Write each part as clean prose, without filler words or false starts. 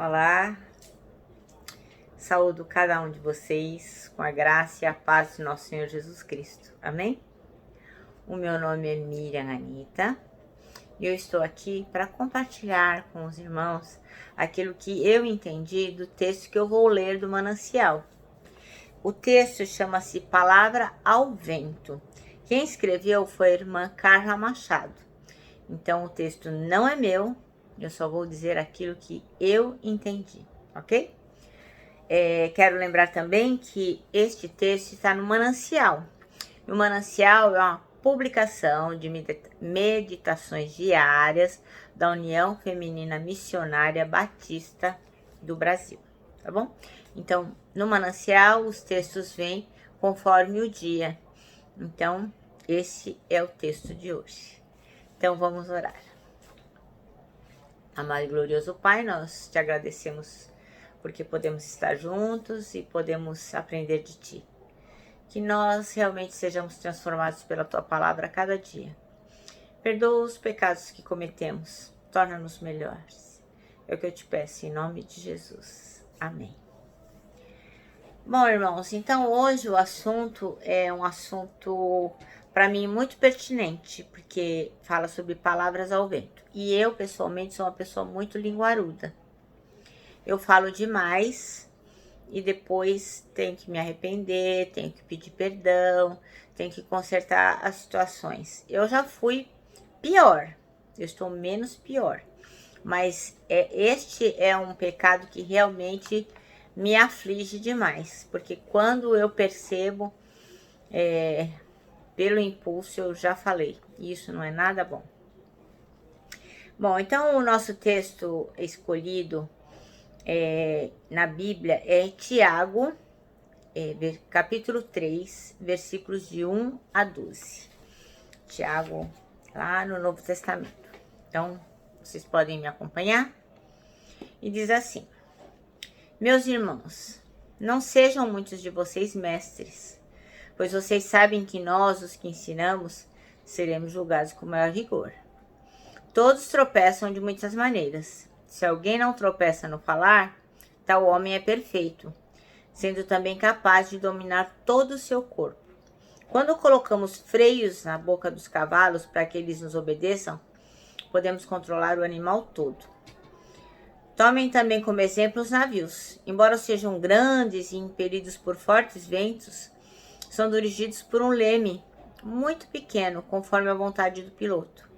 Olá, saúdo cada um de vocês com a graça e a paz de nosso Senhor Jesus Cristo. Amém? O meu nome é Miriam Anita e eu estou aqui para compartilhar com os irmãos aquilo que eu entendi do texto que eu vou ler do Manancial. O texto chama-se Palavra ao Vento. Quem escreveu foi a irmã Carla Machado. Então o texto não é meu, eu só vou dizer aquilo que eu entendi, ok? Quero lembrar também que este texto está no Manancial. O Manancial é uma publicação de meditações diárias da União Feminina Missionária Batista do Brasil, tá bom? Então, no Manancial, os textos vêm conforme o dia. Então, esse é o texto de hoje. Então, vamos orar. Amado e glorioso Pai, nós te agradecemos porque podemos estar juntos e podemos aprender de Ti. Que nós realmente sejamos transformados pela Tua Palavra a cada dia. Perdoa os pecados que cometemos, torna-nos melhores. É o que eu te peço em nome de Jesus. Amém. Bom, irmãos, então hoje o assunto é um assunto para mim muito pertinente, porque fala sobre palavras ao vento. E eu, pessoalmente, sou uma pessoa muito linguaruda. Eu falo demais e depois tenho que me arrepender, tenho que pedir perdão, tenho que consertar as situações. Eu já fui pior, eu estou menos pior. Mas este é um pecado que realmente me aflige demais, porque quando eu percebo, pelo impulso, eu já falei, isso não é nada bom. Bom, então o nosso texto escolhido na Bíblia é Tiago, capítulo 3, versículos de 1 a 12. Tiago, lá no Novo Testamento. Então, vocês podem me acompanhar. E diz assim: Meus irmãos, não sejam muitos de vocês mestres, pois vocês sabem que nós, os que ensinamos, seremos julgados com maior rigor. Todos tropeçam de muitas maneiras. Se alguém não tropeça no falar, tal homem é perfeito, sendo também capaz de dominar todo o seu corpo. Quando colocamos freios na boca dos cavalos para que eles nos obedeçam, podemos controlar o animal todo. Tomem também como exemplo os navios. Embora sejam grandes e impelidos por fortes ventos, são dirigidos por um leme muito pequeno, conforme a vontade do piloto.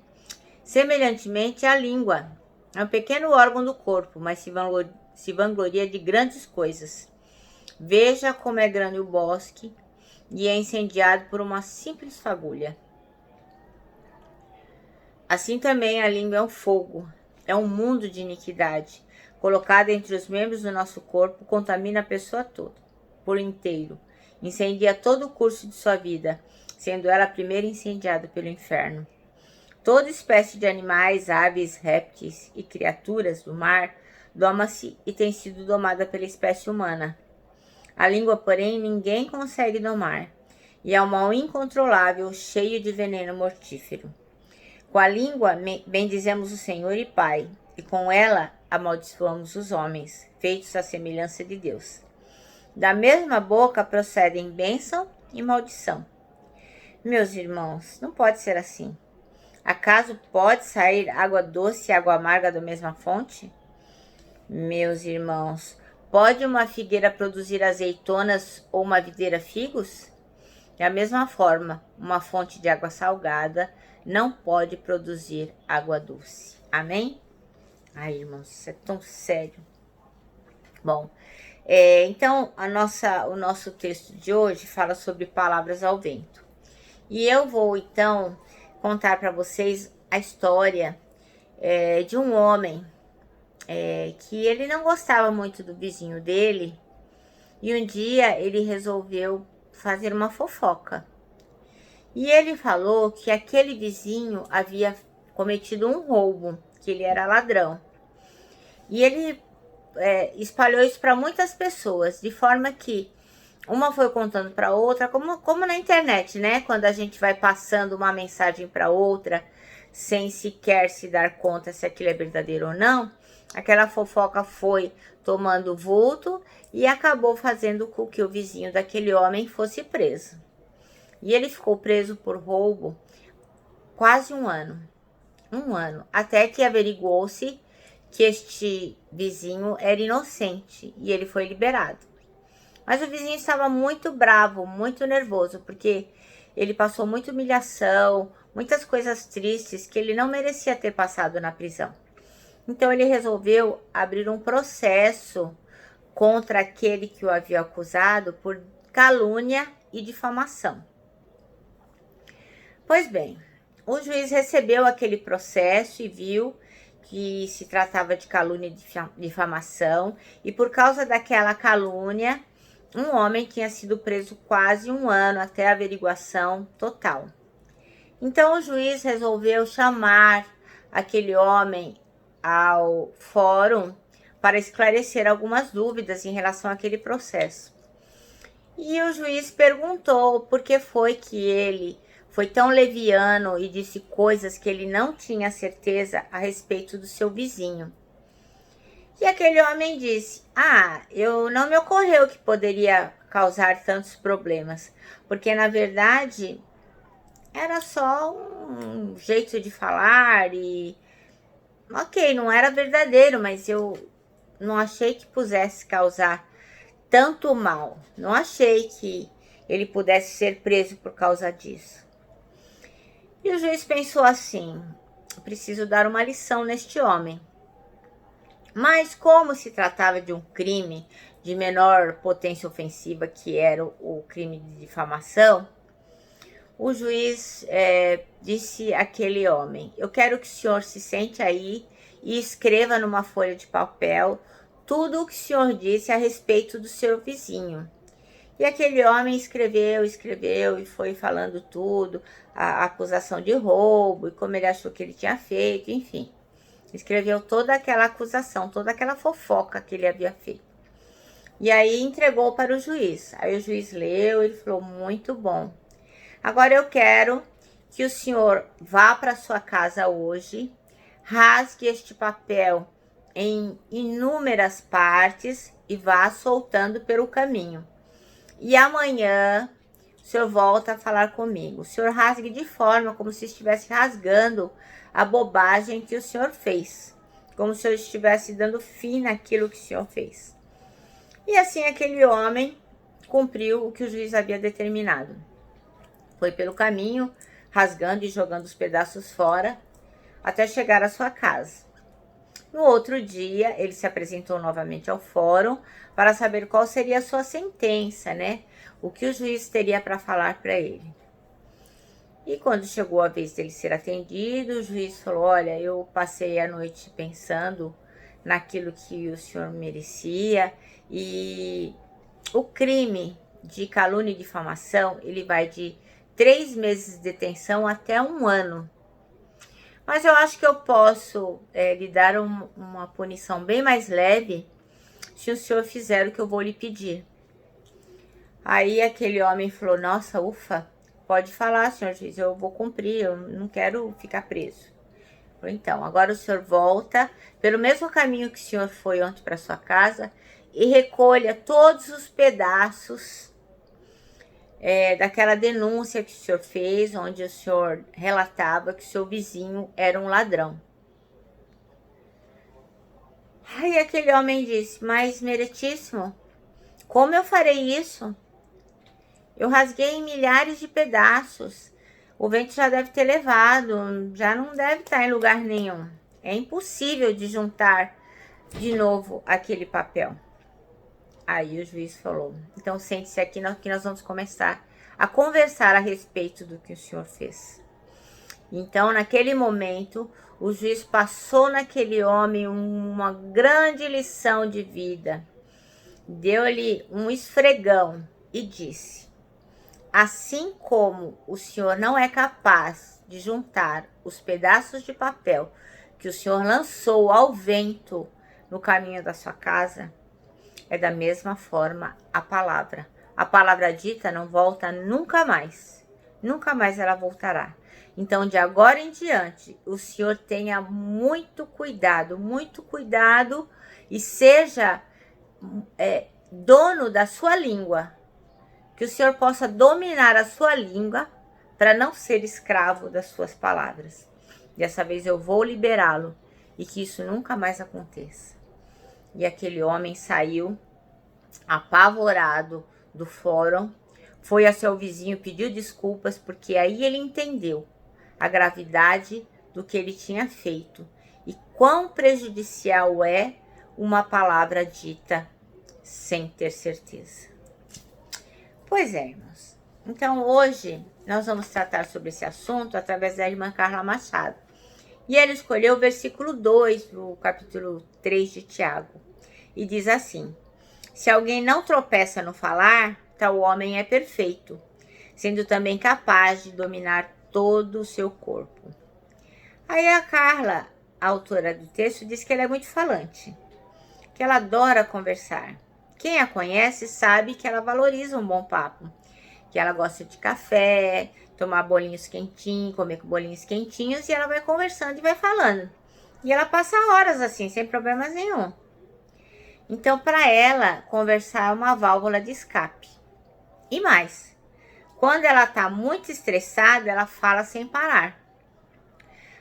Semelhantemente, a língua é um pequeno órgão do corpo, mas se vangloria de grandes coisas. Veja como é grande o bosque e é incendiado por uma simples fagulha. Assim também a língua é um fogo, é um mundo de iniquidade. Colocada entre os membros do nosso corpo, contamina a pessoa toda, por inteiro. Incendia todo o curso de sua vida, sendo ela a primeira incendiada pelo inferno. Toda espécie de animais, aves, répteis e criaturas do mar doma-se e tem sido domada pela espécie humana. A língua, porém, ninguém consegue domar, e é um mal incontrolável, cheio de veneno mortífero. Com a língua bendizemos o Senhor e Pai, e com ela amaldiçoamos os homens, feitos à semelhança de Deus. Da mesma boca procedem bênção e maldição. Meus irmãos, não pode ser assim. Acaso pode sair água doce e água amarga da mesma fonte? Meus irmãos, pode uma figueira produzir azeitonas ou uma videira figos? Da mesma forma, uma fonte de água salgada não pode produzir água doce. Amém? Ai, irmãos, isso é tão sério. Bom, então o nosso texto de hoje fala sobre palavras ao vento. E eu vou, então, contar para vocês a história de um homem que ele não gostava muito do vizinho dele, e um dia ele resolveu fazer uma fofoca. E ele falou que aquele vizinho havia cometido um roubo, que ele era ladrão. E ele espalhou isso para muitas pessoas, de forma que uma foi contando para outra, como na internet, né? Quando a gente vai passando uma mensagem para outra, sem sequer se dar conta se aquilo é verdadeiro ou não, Aquela fofoca foi tomando vulto e acabou fazendo com que o vizinho daquele homem fosse preso. E ele ficou preso por roubo quase um ano. Um ano, até que averiguou-se que este vizinho era inocente e ele foi liberado. Mas o vizinho estava muito bravo, muito nervoso, porque ele passou muita humilhação, muitas coisas tristes que ele não merecia ter passado na prisão. Então ele resolveu abrir um processo contra aquele que o havia acusado por calúnia e difamação. Pois bem, o juiz recebeu aquele processo e viu que se tratava de calúnia e difamação, e por causa daquela calúnia, um homem tinha sido preso quase um ano até a averiguação total. Então o juiz resolveu chamar aquele homem ao fórum para esclarecer algumas dúvidas em relação àquele processo. E o juiz perguntou por que foi que ele foi tão leviano e disse coisas que ele não tinha certeza a respeito do seu vizinho. E aquele homem disse: eu não me ocorreu que poderia causar tantos problemas, porque na verdade era só um jeito de falar e ok, não era verdadeiro, mas eu não achei que pudesse causar tanto mal. Não achei que ele pudesse ser preso por causa disso. E o juiz pensou assim: preciso dar uma lição neste homem. Mas como se tratava de um crime de menor potência ofensiva, que era o crime de difamação, o juiz disse àquele homem: eu quero que o senhor se sente aí e escreva numa folha de papel tudo o que o senhor disse a respeito do seu vizinho. E aquele homem escreveu e foi falando tudo, a acusação de roubo, e como ele achou que ele tinha feito, enfim. Escreveu toda aquela acusação, toda aquela fofoca que ele havia feito. E aí entregou para o juiz. Aí o juiz leu, ele falou: muito bom. Agora eu quero que o senhor vá para sua casa hoje, rasgue este papel em inúmeras partes e vá soltando pelo caminho. E amanhã o senhor volta a falar comigo. O senhor rasgue de forma como se estivesse rasgando a bobagem que o senhor fez. Como se o senhor estivesse dando fim naquilo que o senhor fez. E assim aquele homem cumpriu o que o juiz havia determinado. Foi pelo caminho, rasgando e jogando os pedaços fora, até chegar à sua casa. No outro dia, ele se apresentou novamente ao fórum para saber qual seria a sua sentença, né? O que o juiz teria para falar para ele. E quando chegou a vez dele ser atendido, o juiz falou: olha, eu passei a noite pensando naquilo que o senhor merecia e o crime de calúnia e difamação, ele vai de 3 meses de detenção até 1 ano. Mas eu acho que eu posso lhe dar uma punição bem mais leve se o senhor fizer o que eu vou lhe pedir. Aí aquele homem falou: nossa, ufa, pode falar, senhor juiz, eu vou cumprir, eu não quero ficar preso. Falei: então, agora o senhor volta pelo mesmo caminho que o senhor foi ontem para sua casa e recolha todos os pedaços daquela denúncia que o senhor fez, onde o senhor relatava que o seu vizinho era um ladrão. Aí aquele homem disse: mas meritíssimo, como eu farei isso? Eu rasguei em milhares de pedaços. O vento já deve ter levado, já não deve estar em lugar nenhum. É impossível de juntar de novo aquele papel. Aí o juiz falou: então sente-se aqui que nós vamos começar a conversar a respeito do que o senhor fez. Então, naquele momento, o juiz passou naquele homem uma grande lição de vida. Deu-lhe um esfregão e disse: assim como o senhor não é capaz de juntar os pedaços de papel que o senhor lançou ao vento no caminho da sua casa, é da mesma forma a palavra. A palavra dita não volta nunca mais. Nunca mais ela voltará. Então, de agora em diante, o Senhor tenha muito cuidado e seja dono da sua língua. Que o Senhor possa dominar a sua língua para não ser escravo das suas palavras. Dessa vez eu vou liberá-lo e que isso nunca mais aconteça. E aquele homem saiu apavorado do fórum, foi a seu vizinho, pediu desculpas, porque aí ele entendeu a gravidade do que ele tinha feito e quão prejudicial é uma palavra dita sem ter certeza. Pois é, irmãos. Então, hoje, nós vamos tratar sobre esse assunto através da irmã Carla Machado. E ela escolheu o versículo 2 do capítulo 3 de Tiago. E diz assim: se alguém não tropeça no falar, tal homem é perfeito, sendo também capaz de dominar todo o seu corpo. Aí a Carla, a autora do texto, diz que ela é muito falante, que ela adora conversar. Quem a conhece sabe que ela valoriza um bom papo, que ela gosta de café, tomar bolinhos quentinhos, comer com bolinhos quentinhos, e ela vai conversando e vai falando. E ela passa horas assim, sem problemas nenhum. Então, para ela, conversar é uma válvula de escape. E mais, quando ela está muito estressada, ela fala sem parar.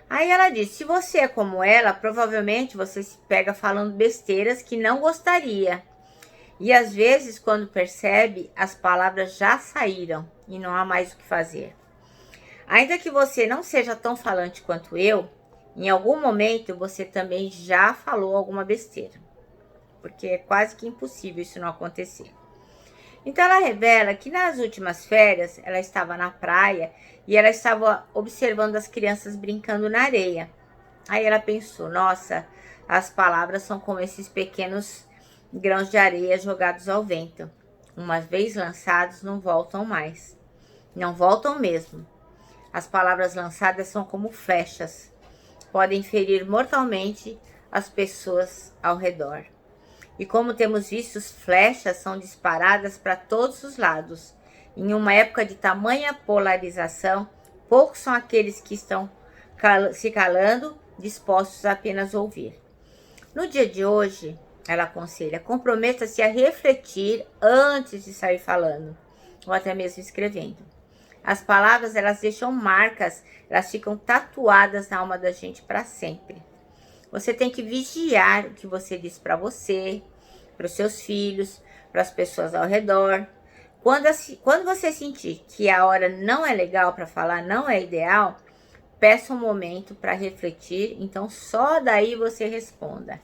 Aí ela diz, se você é como ela, provavelmente você se pega falando besteiras que não gostaria. E às vezes, quando percebe, as palavras já saíram e não há mais o que fazer. Ainda que você não seja tão falante quanto eu, em algum momento você também já falou alguma besteira. Porque é quase que impossível isso não acontecer. Então ela revela que nas últimas férias ela estava na praia e ela estava observando as crianças brincando na areia. Aí ela pensou, nossa, as palavras são como esses pequenos grãos de areia jogados ao vento. Uma vez lançados, não voltam mais. Não voltam mesmo. As palavras lançadas são como flechas. Podem ferir mortalmente as pessoas ao redor. E como temos visto, flechas são disparadas para todos os lados. Em uma época de tamanha polarização, poucos são aqueles que estão se calando, dispostos a apenas ouvir. No dia de hoje, ela aconselha, comprometa-se a refletir antes de sair falando, ou até mesmo escrevendo. As palavras, elas deixam marcas, elas ficam tatuadas na alma da gente para sempre. Você tem que vigiar o que você diz para você, para os seus filhos, para as pessoas ao redor. Quando você sentir que a hora não é legal para falar, não é ideal, peça um momento para refletir, então só daí você responda.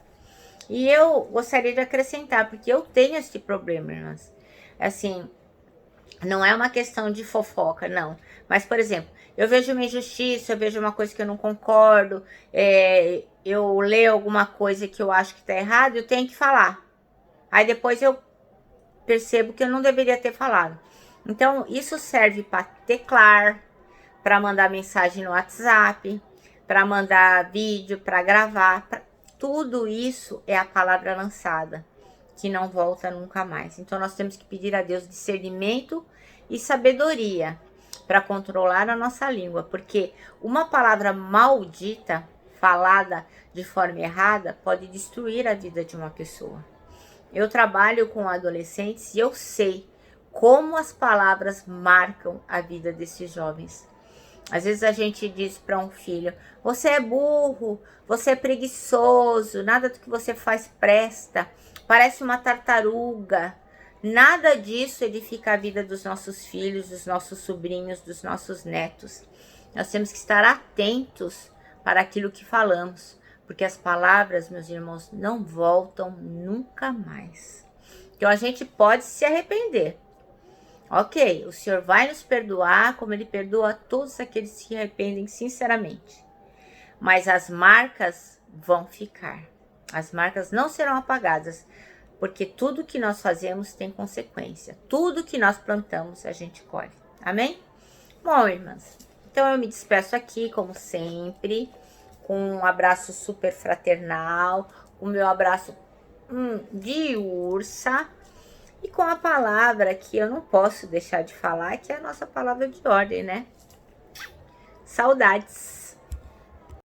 E eu gostaria de acrescentar, porque eu tenho esse problema, irmãs. Assim, não é uma questão de fofoca, não. Mas, por exemplo, eu vejo uma injustiça, eu vejo uma coisa que eu não concordo, eu leio alguma coisa que eu acho que está errado, eu tenho que falar. Aí depois eu percebo que eu não deveria ter falado. Então, isso serve para teclar, para mandar mensagem no WhatsApp, para mandar vídeo, para gravar. Tudo isso é a palavra lançada, que não volta nunca mais. Então, nós temos que pedir a Deus discernimento e sabedoria para controlar a nossa língua, porque uma palavra maldita, falada de forma errada, pode destruir a vida de uma pessoa. Eu trabalho com adolescentes e eu sei como as palavras marcam a vida desses jovens. Às vezes a gente diz para um filho, você é burro, você é preguiçoso, nada do que você faz presta, parece uma tartaruga. Nada disso edifica a vida dos nossos filhos, dos nossos sobrinhos, dos nossos netos. Nós temos que estar atentos para aquilo que falamos, porque as palavras, meus irmãos, não voltam nunca mais. Então a gente pode se arrepender. Ok, o Senhor vai nos perdoar como Ele perdoa a todos aqueles que se arrependem sinceramente. Mas as marcas vão ficar. As marcas não serão apagadas, porque tudo que nós fazemos tem consequência. Tudo que nós plantamos, a gente colhe. Amém? Bom, irmãs, então eu me despeço aqui, como sempre, com um abraço super fraternal, o meu abraço de ursa. E com a palavra que eu não posso deixar de falar, que é a nossa palavra de ordem, né? Saudades!